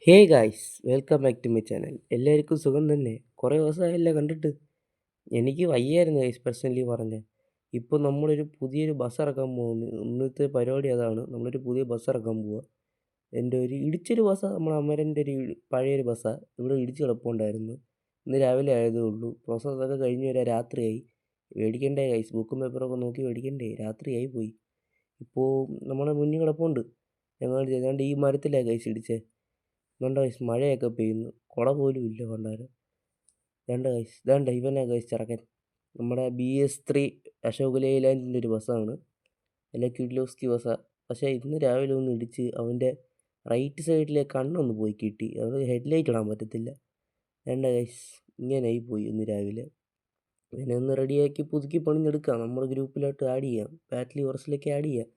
Hey guys, welcome back to my channel. എല്ലാവർക്കും സുഖം തന്നെ? കുറേ ദിവസമായല്ലേ കണ്ടിട്ട്. എനിക്ക് വയ്യായിരുന്നു ഗൈസ്, പേഴ്സണലി പറഞ്ഞ്. ഇപ്പോൾ നമ്മളൊരു പുതിയൊരു ബസ് ഇറക്കാൻ പോകുന്നു. ഇന്നത്തെ പരിപാടി അതാണ്. നമ്മളൊരു പുതിയ ബസ് ഇറക്കാൻ പോവുക. എൻ്റെ ഒരു ഇടിച്ചൊരു ബസ്സാണ്, നമ്മുടെ അമരൻ്റെ ഒരു പഴയൊരു ബസ്സാണ്. ഇവിടെ ഇടിച്ച് കിടപ്പുണ്ടായിരുന്നു. ഇന്ന് രാവിലെ ആയതേ ഉള്ളൂ. പ്രോസസ്സൊക്കെ കഴിഞ്ഞ് വരാൻ രാത്രിയായി. മേടിക്കണ്ടേ ഗൈസ്, ബുക്കും പേപ്പറൊക്കെ നോക്കി മേടിക്കണ്ടേ, രാത്രിയായി പോയി. ഇപ്പോൾ നമ്മുടെ മുന്നിൽ കിടപ്പുണ്ട്. ഞങ്ങൾ ഈ മരത്തിലാണ് ഗൈസ് ഇടിച്ചേ. വേണ്ട ഗൈസ്, മഴയൊക്കെ പെയ്യുന്നു. കുട പോലും ഇല്ല പണ്ടാരം. വേണ്ട ഗൈസ്, വേണ്ട ഇവനാ ഗൈസ് ചെറുക്കൻ. നമ്മുടെ BS3 അശോക് ലെയ്ലാൻഡിൻ്റെ ഒരു ബസ്സാണ്. അല്ല, കിർലോസ്കി ബസ്സാണ്. പക്ഷേ ഇന്ന് രാവിലെ ഒന്ന് ഇടിച്ച് അവൻ്റെ റൈറ്റ് സൈഡിലെ കണ്ണൊന്ന് പോയി കിട്ടി. അത് ഹെഡ്ലൈറ്റ് ഇടാൻ പറ്റത്തില്ല. വേണ്ട ഗൈസ്, ഇങ്ങനെയായി പോയി ഇന്ന് രാവിലെ. ഇവനെ ഒന്ന് റെഡിയാക്കി പുതുക്കി പണിഞ്ഞെടുക്കാം. നമ്മുടെ ഗ്രൂപ്പിലോട്ട് ആഡ് ചെയ്യാം, ബാറ്റിലി ഹോർസിലേക്ക് ആഡ് ചെയ്യാം.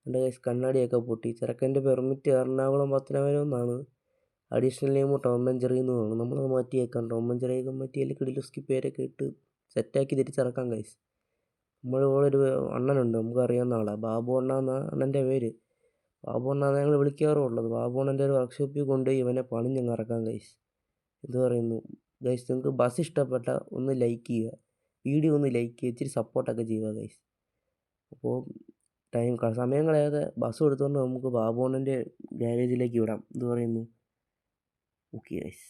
വേണ്ട ഗൈസ്, കണ്ണാടിയൊക്കെ പൊട്ടി. ചെറുക്കൻ്റെ പെർമിറ്റ് എറണാകുളം പത്തനാപുരം എന്നാണ്. Additional name Tom and Jerry എന്ന് തോന്നുന്നു. നമ്മളത് മാറ്റിയേക്കാം. ടോം ആൻഡ് ജെറിയൊക്കെ മാറ്റിയാൽ കിടിലസ്കി പേരൊക്കെ ഇട്ട് സെറ്റാക്കി തിരിച്ചിറക്കാം ഗൈസ്. നമ്മളിവിടെ ഒരു അണ്ണനുണ്ട്, നമുക്കറിയാവുന്ന ആളാണ്. ബാബു അണ്ണ എന്ന അണ്ണൻ്റെ പേര്. ബാബു അണ്ണാന്ന് ഞങ്ങൾ വിളിക്കാറുള്ളത്. ബാബു അണ്ണൻ്റെ ഒരു വർക്ക്ഷോപ്പിൽ കൊണ്ടുപോയി ഇവനെ പണിഞ്ഞങ്ങ് ഇറക്കാം ഗൈസ്. എന്ത് പറയുന്നു ഗൈസ്? നിങ്ങൾക്ക് ബസ് ഇഷ്ടപ്പെട്ട ഒന്ന് ലൈക്ക് ചെയ്യുക, വീഡിയോ ഒന്ന് ലൈക്ക് ചെയ്യുക, ഇച്ചിരി സപ്പോർട്ടൊക്കെ ചെയ്യുക ഗൈസ്. അപ്പോൾ സമയം കളയാതെ ബസ് എടുത്തുകൊണ്ട് നമുക്ക് ബാബു അണ്ണൻ്റെ ഗ്യാരേജിലേക്ക് വിടാം. എന്ത് പറയുന്നു? Okay guys.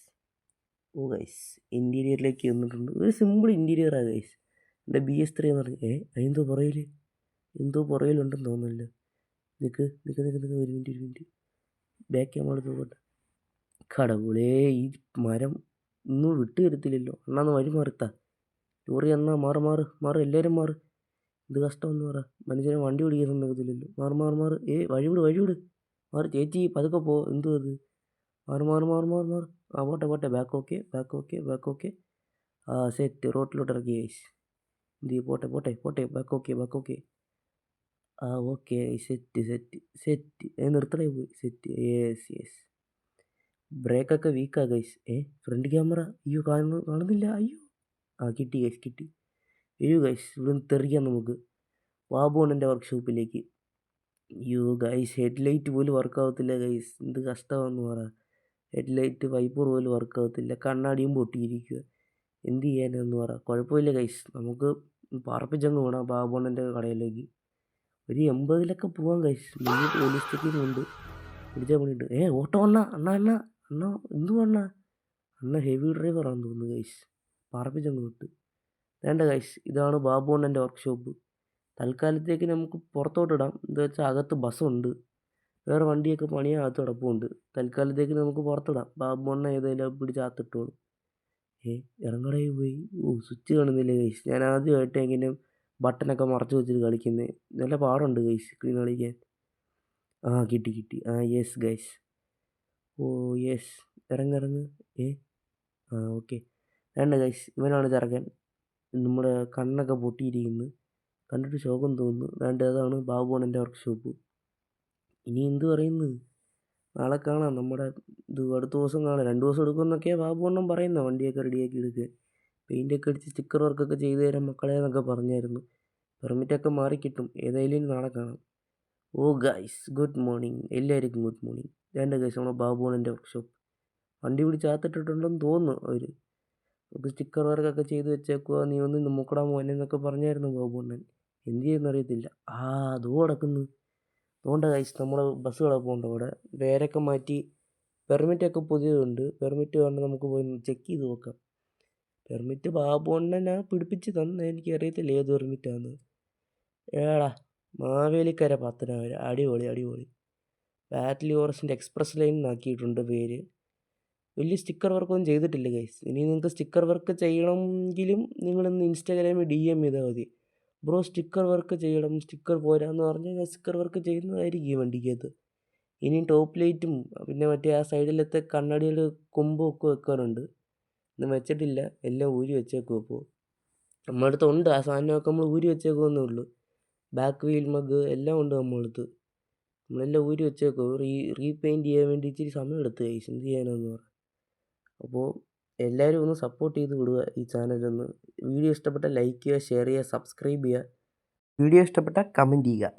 ഓ ഗൈസ്, ഇൻറ്റീരിയറിലേക്ക് വന്നിട്ടുണ്ട്. ഒരു സിമ്പിൾ ഇൻറ്റീരിയറാണ് ഗൈസ്. എൻ്റെ BS3 എന്ന് പറഞ്ഞ് അതെന്തോ പുറയിലുണ്ടെന്ന് തോന്നുന്നില്ല. നിൽക്ക് ഒരു മിനിറ്റ്. ബാക്ക് ക്യാമറ എടുത്ത് നോക്കട്ടെ. കടവുളേ, ഈ മരം ഒന്നും വിട്ട് തരത്തില്ലല്ലോ. അണ്ണാന്ന് വഴി മാറിത്താ. ലോറി അണ്ണാ, മാറ് എല്ലാവരും മാറ്. ഇത് കഷ്ടമെന്ന് പറ. മനുഷ്യനെ വണ്ടി ഓടിക്കാൻ സമ്മതിക്കത്തില്ലല്ലോ. മാറ്. വഴി വിട്. മാറ് ചേച്ചി, പതുക്കെ പോ. എന്തോ അത്? മാറ്. ആ പോട്ടെ. Back okay. ആ സെറ്റ്. റോട്ടിലോട്ട് ഇറക്കി ഗൈസ്. എന്ത് ചെയ്യും? പോട്ടെ. Back okay. ആ ഓക്കെ, സെറ്റ്. നിർത്തണേ പോയി. സെറ്റ്. യെസ്. ബ്രേക്കൊക്കെ വീക്കാ ഗൈസ്. ഫ്രണ്ട് ക്യാമറ അയ്യോ കാണുന്നില്ല. അയ്യോ, ആ കിട്ടി ഗൈസ്, കിട്ടി. വരൂ ഗൈസ്, ഇവിടെ നിന്ന് തെറിക്കാം നമുക്ക്. ബാബുണ്ണൻ്റെ വർക്ക്ഷോപ്പിലേക്ക്. അയ്യോ ഗൈസ്, ഹെഡ്ലൈറ്റ് പോലും വർക്കാവത്തില്ല ഗൈസ്. എന്ത് കഷ്ടമാണെന്ന് പറ. ഹെഡ്ലൈറ്റ് വൈപ്പർ പോലും വർക്കാവത്തില്ല. കണ്ണാടിയും പൊട്ടിയിരിക്കുക. എന്ത് ചെയ്യാനെന്ന് പറ. കുഴപ്പമില്ല ഗൈസ്, നമുക്ക് പറപ്പിച്ചങ്ങ് വേണം ബാബുണ്ണൻ്റെ കടയിലേക്ക്. ഒരു 80-ലൊക്കെ പോവാം ഗൈസ്. മെയിൻ പോലീസ് സ്റ്റേഷനിൽ ഉണ്ട്. പിടിച്ചാൽ പണിയുണ്ട്. ഓട്ടോ അണ്ണ എന്തുവാ അണ്ണ ഹെവി ഡ്രൈവറാണെന്ന് തോന്നുന്നു ഗൈസ്. പറപ്പിച്ചങ്ങ് വിട്ട്. വേണ്ട ഗൈസ്, ഇതാണ് ബാബുണ്ണൻ്റെ വർക്ക്ഷോപ്പ്. തൽക്കാലത്തേക്ക് നമുക്ക് പുറത്തോട്ടിടാം. എന്താ വെച്ചാൽ അകത്ത് ബസ്സുണ്ട്, വേറെ വണ്ടിയൊക്കെ പണിയാൻ അകത്ത് കിടപ്പുണ്ട്. തൽക്കാലത്തേക്ക് നമുക്ക് പുറത്തിടാം. ബാബുണ്ണ ഏതായാലും പിടിച്ച് അകത്തിട്ടോളും. ഇറങ്ങടയിൽ പോയി. സ്വിച്ച് കാണുന്നില്ല ഗൈസ്. ഞാൻ ആദ്യമായിട്ട് എങ്ങനെ ബട്ടനൊക്കെ മറച്ച് വെച്ചിട്ട് കളിക്കുന്നത്. നല്ല പാടുണ്ട് ഗൈസ് സ്ക്രീൻ കളിക്കാൻ. ആ കിട്ടി. ആ യെസ് ഗൈസ്. യെസ്. ഇറങ്ങ്. ഓക്കെ. വേണ്ട ഗൈസ്, ഇവനാണ് ചെറുക്കൻ. നമ്മുടെ കണ്ണൊക്കെ പൊട്ടിയിരിക്കുന്നു. കണ്ടിട്ട് ശോകം തോന്നുന്നു. വേണ്ട, അതാണ് ബാബുണ്ണൻ്റെ വർക്ക്ഷോപ്പ്. ഇനി എന്ത് പറയുന്നു? നാളെ കാണാം. നമ്മുടെ അടുത്ത ദിവസം കാണാം. 2 ദിവസം എടുക്കുമെന്നൊക്കെയാണ് ബാബുണ്ണൻ പറയുന്നത്. വണ്ടിയൊക്കെ റെഡിയാക്കി എടുക്കുക, പെയിൻ്റൊക്കെ അടിച്ച് സ്റ്റിക്കർ വർക്കൊക്കെ ചെയ്തു തരാം മക്കളെ എന്നൊക്കെ പറഞ്ഞായിരുന്നു. പെർമിറ്റൊക്കെ മാറിക്കിട്ടും. ഏതായാലും നാളെ കാണാം. Guys, good morning. എല്ലാവർക്കും ഗുഡ് മോർണിംഗ്. വേണ്ട ഗൈസ്, നമ്മുടെ ബാബുണ്ണൻ്റെ വർക്ക്ഷോപ്പ്. വണ്ടി പിടിച്ച് അകത്തിട്ടിട്ടുണ്ടെന്ന് തോന്നുന്നു അവർ. നമുക്ക് സ്റ്റിക്കർ വർക്കൊക്കെ ചെയ്ത് വെച്ചേക്കുക. നീ ഒന്ന് നോക്കടാ മോനെ എന്നൊക്കെ പറഞ്ഞായിരുന്നു ബാബുണ്ണൻ. എന്ത് ചെയ്യുമെന്നറിയത്തില്ല. അതോ കിടക്കുന്നു. അതുകൊണ്ട് ഗൈസ്, നമ്മുടെ ബസ് കിടപ്പുണ്ട് അവിടെ. പേരൊക്കെ മാറ്റി, പെർമിറ്റൊക്കെ പുതിയതുണ്ട്. പെർമിറ്റ് വേണ്ട, നമുക്ക് പോയി ചെക്ക് ചെയ്ത് നോക്കാം. പെർമിറ്റ് ബാബുണ്ണനാ പിടിപ്പിച്ച് തന്നെ. എനിക്കറിയത്തില്ല ഏത് പെർമിറ്റാന്ന്. മാവേലിക്കര പത്തനാപുരം. അടിപൊളി. ബാറ്റിലി ഹോറസിൻ്റെ എക്സ്പ്രസ് ലൈൻ എന്നാക്കിയിട്ടുണ്ട് പേര്. വലിയ സ്റ്റിക്കർ വർക്കൊന്നും ചെയ്തിട്ടില്ല ഗൈസ്. ഇനി നിങ്ങൾക്ക് സ്റ്റിക്കർ വർക്ക് ചെയ്യണമെങ്കിലും നിങ്ങളിന്ന് ഇൻസ്റ്റാഗ്രാമിൽ DM ചെയ്താൽ മതി. ബ്രോ സ്റ്റിക്കർ വർക്ക് ചെയ്യണം, സ്റ്റിക്കർ പോരാന്ന് പറഞ്ഞാൽ ഞാൻ സ്റ്റിക്കർ വർക്ക് ചെയ്യുന്നതായിരിക്കും ഈ വണ്ടിക്കകത്ത്. ഇനിയും ടോപ്പ് ലൈറ്റും പിന്നെ മറ്റേ ആ സൈഡിലത്തെ കണ്ണാടിയുടെ കൊമ്പും ഒക്കെ വെക്കാനുണ്ട്. ഒന്നും വെച്ചിട്ടില്ല, എല്ലാം ഊരി വെച്ചേക്കും. ഇപ്പോൾ നമ്മുടെ അടുത്ത് ഉണ്ട് ആ സാധനമൊക്കെ, നമ്മൾ ഊരി വെച്ചേക്കുമെന്നേ ഉള്ളൂ. ബാക്ക് വീൽ മഗ് എല്ലാം ഉണ്ട് നമ്മളടുത്ത്. നമ്മളെല്ലാം ഊരി വെച്ചേക്കും. റീപെയിൻറ്റ് ചെയ്യാൻ വേണ്ടി ഇച്ചിരി സമയം എടുത്ത് ഗൈസ്. എന്ത് ചെയ്യാനെന്ന് പറ. അപ്പോൾ എല്ലാവരും ഒന്ന് സപ്പോർട്ട് ചെയ്ത് വിടുക ഈ ചാനലൊന്ന്. വീഡിയോ ഇഷ്ടപ്പെട്ടാൽ ലൈക്ക് ചെയ്യുക, ഷെയർ ചെയ്യുക, സബ്സ്ക്രൈബ് ചെയ്യുക. വീഡിയോ ഇഷ്ടപ്പെട്ടാൽ കമൻറ്റ് ചെയ്യുക.